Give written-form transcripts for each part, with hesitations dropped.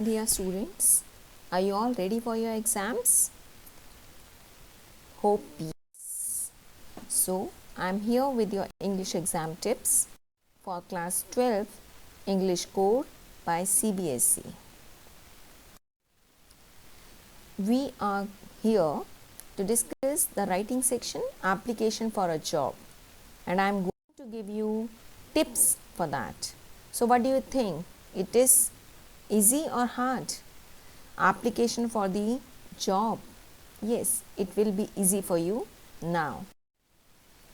Dear students, are you all ready for your exams? Hope yes. So, I am here with your English exam tips for class 12 English core by CBSE. We are here to discuss the writing section application for a job, and I am going to give you tips for that. So, what do you think? It is easy or hard? Application for the job. Yes, it will be easy for you now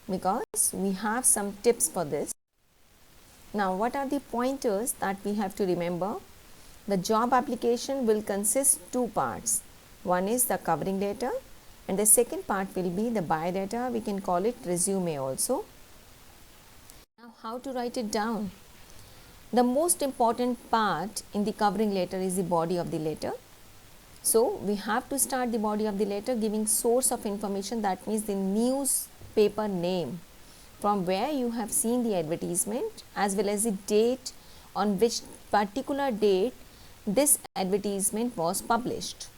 because we have some tips for this. Now, what are the pointers that we have to remember? The job application will consist two parts. One is the covering letter and the second part will be the biodata. We can call it resume also. Now, how to write it down? The most important part in the covering letter is the body of the letter. So, we have to start the body of the letter giving source of information, that means the newspaper name from where you have seen the advertisement, as well as the date on which particular date this advertisement was published.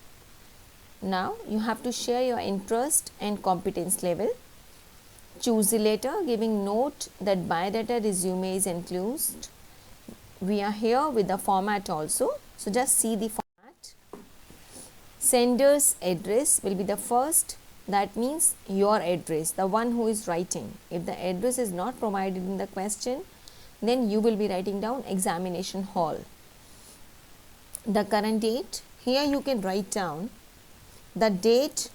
Now, you have to share your interest and competence level. Choose the letter giving note that biodata resume is enclosed. We are here with the format also. So, just see the format. Sender's address will be the first, that means your address, the one who is writing. If the address is not provided in the question, then you will be writing down examination hall. The current date, here you can write down the date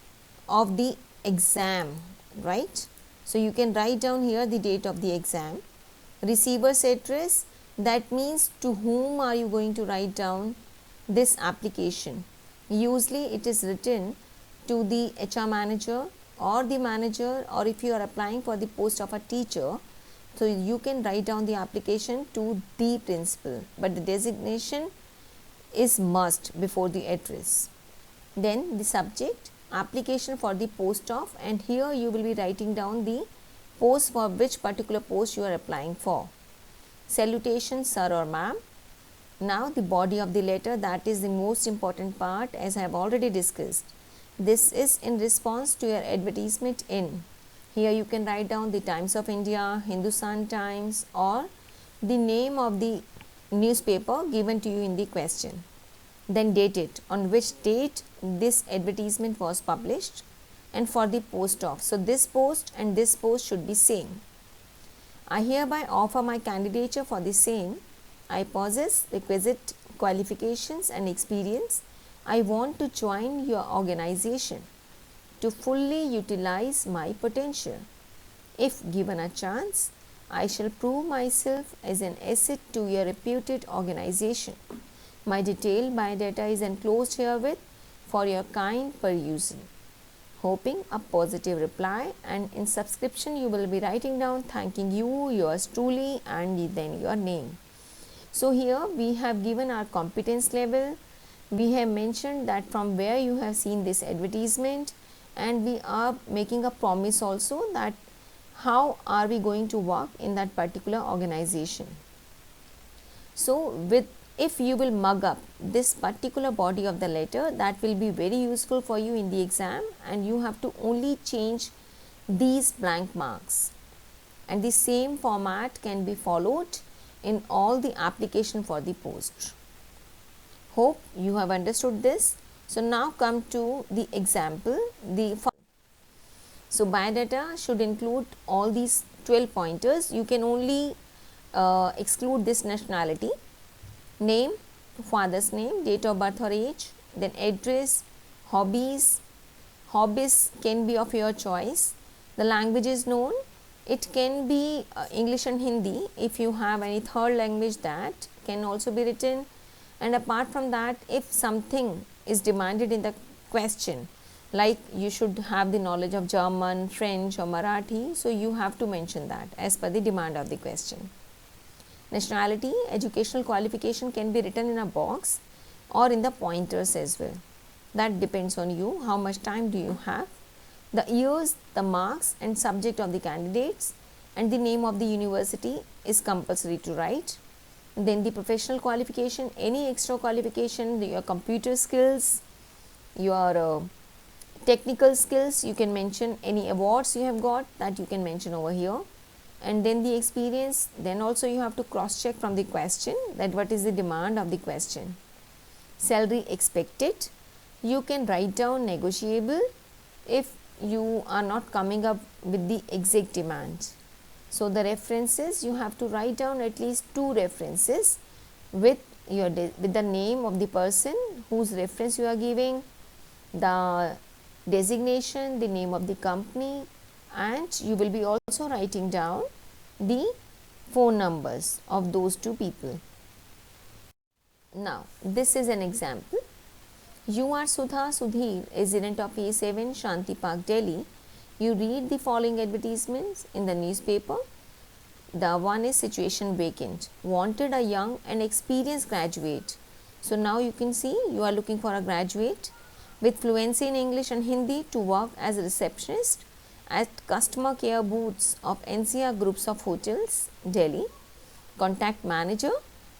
of the exam, right? So, you can write down here the date of the exam. Receiver's address, that means to whom are you going to write down this application. Usually it is written to the HR manager or the manager, or if you are applying for the post of a teacher, so you can write down the application to the principal, but the designation is must before the address. Then the subject, application for the post of, and here you will be writing down the post for which particular post you are applying for. Salutation, sir or ma'am. Now, the body of the letter, that is the most important part, as I have already discussed. This is in response to your advertisement in. Here you can write down the Times of India, Hindustan Times, or the name of the newspaper given to you in the question. Then date it, on which date this advertisement was published, and for the post of. So, this post and this post should be same. I hereby offer my candidature for the same. I possess requisite qualifications and experience. I want to join your organization to fully utilize my potential. If given a chance, I shall prove myself as an asset to your reputed organization. My detailed biodata is enclosed herewith for your kind perusal. Hoping a positive reply, and in subscription you will be writing down thanking you, yours truly, and then your name. So, here we have given our competence level, we have mentioned that from where you have seen this advertisement, and we are making a promise also that how are we going to work in that particular organization. So, if you will mug up this particular body of the letter, that will be very useful for you in the exam, and you have to only change these blank marks, and the same format can be followed in all the application for the post. Hope you have understood this. So, now come to the example. So, biodata should include all these 12 pointers. You can only exclude this nationality, name, father's name, date of birth or age, then address, hobbies. Hobbies can be of your choice. The language is known. It can be English and Hindi. If you have any third language, that can also be written. And apart from that, if something is demanded in the question, like you should have the knowledge of German, French or Marathi, so you have to mention that as per the demand of the question. Nationality, educational qualification can be written in a box or in the pointers as well. That depends on you, how much time do you have. The years, the marks and subject of the candidates, and the name of the university is compulsory to write. Then the professional qualification, any extra qualification, your computer skills, your technical skills, you can mention any awards you have got, that you can mention over here. And then the experience, then also you have to cross check from the question that what is the demand of the question. Salary expected, you can write down negotiable if you are not coming up with the exact demand. So the references, you have to write down at least 2 references with your with the name of the person whose reference you are giving, the designation, the name of the company, and you will be also writing down the phone numbers of those 2 people. Now, this is an example. You are Sudha Sudhir, resident of A7 Shanti Park, Delhi. You read the following advertisements in the newspaper. The one is situation vacant, wanted a young and experienced graduate. So now you can see you are looking for a graduate with fluency in English and Hindi to work as a receptionist at customer care booths of NCR groups of hotels, Delhi. Contact manager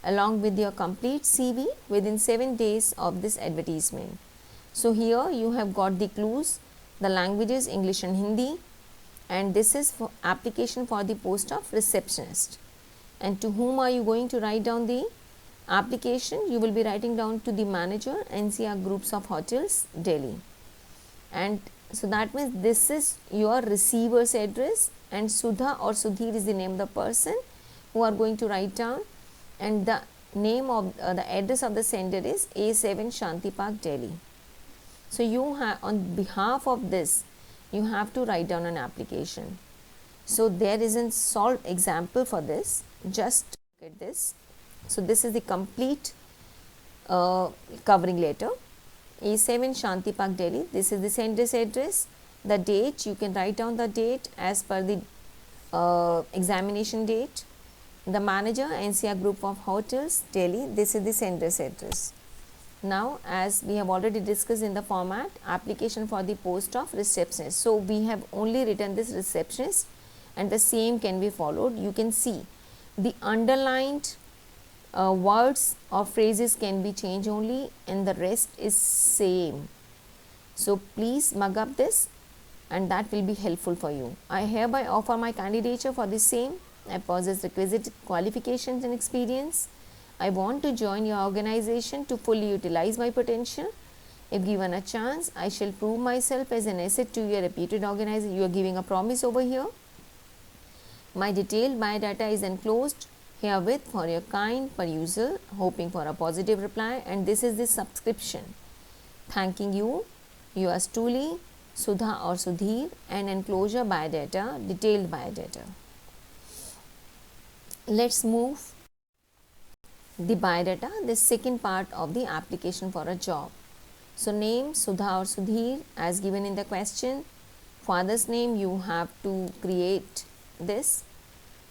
along with your complete CV within 7 days of this advertisement. So here you have got the clues, the languages English and Hindi, and this is for application for the post of receptionist. And to whom are you going to write down the application? You will be writing down to the manager, NCR groups of hotels, Delhi. And so that means this is your receiver's address, and Sudha or Sudhir is the name of the person who are going to write down, and the name of the address of the sender is A7 Shanti Park, Delhi. So you have, on behalf of this, you have to write down an application. So there is a solved example for this. Just look at this. So this is the complete covering letter. A7 Shanti Park, Delhi. This is the sender's address. The date, you can write down the date as per the examination date. The manager, NCR group of hotels, Delhi. This is the sender's address. Now, as we have already discussed in the format, application for the post of receptionist. So we have only written this receptionist, and the same can be followed. You can see the underlined words or phrases can be changed only, and the rest is same. So please mug up this, and that will be helpful for you. I hereby offer my candidature for the same. I possess requisite qualifications and experience. I want to join your organization to fully utilize my potential. If given a chance, I shall prove myself as an asset to your reputed organization. You are giving a promise over here. My detailed biodata is enclosed herewith for your kind perusal, hoping for a positive reply, and this is the subscription. Thanking you, yours truly, Sudha or Sudhir, and enclosure biodata, detailed biodata. Let's move the biodata, the second part of the application for a job. So name Sudha or Sudhir as given in the question. Father's name, you have to create this.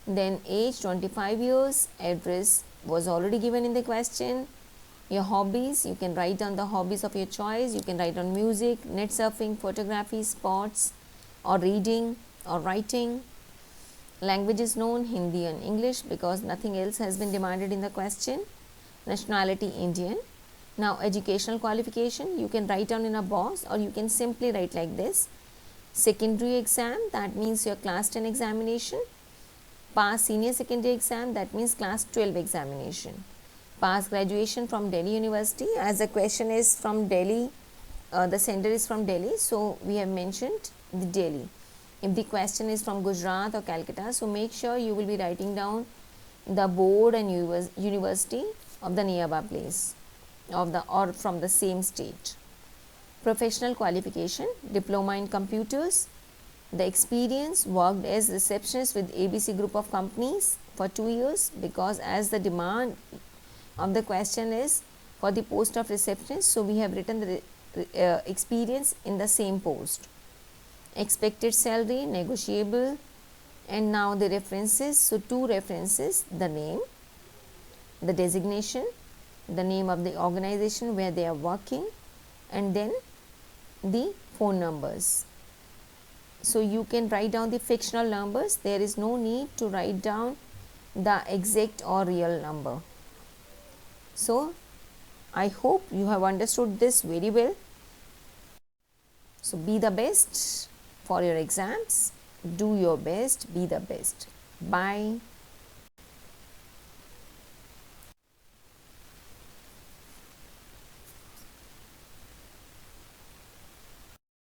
Then age 25 years, address was already given in the question. Your hobbies, you can write down the hobbies of your choice. You can write on music, net surfing, photography, sports, or reading or writing. Languages known, Hindi and English, because nothing else has been demanded in the question. Nationality, Indian. Now educational qualification, you can write down in a box, or you can simply write like this. Secondary exam, that means your class 10 examination. Pass senior secondary exam, that means class 12 examination. Pass graduation from Delhi University, as the question is from Delhi, the sender is from Delhi, so we have mentioned the Delhi. If the question is from Gujarat or Calcutta, so make sure you will be writing down the board and university of the nearby place or from the same state. Professional qualification, diploma in computers. The experience, worked as receptionist with ABC group of companies for 2 years, because as the demand of the question is for the post of receptionist, so we have written the experience in the same post. Expected salary, negotiable, and now the references. So 2 references, the name, the designation, the name of the organization where they are working, and then the phone numbers. So you can write down the fictional numbers. There is no need to write down the exact or real number. So, I hope you have understood this very well. So, be the best for your exams. Do your best. Be the best. Bye.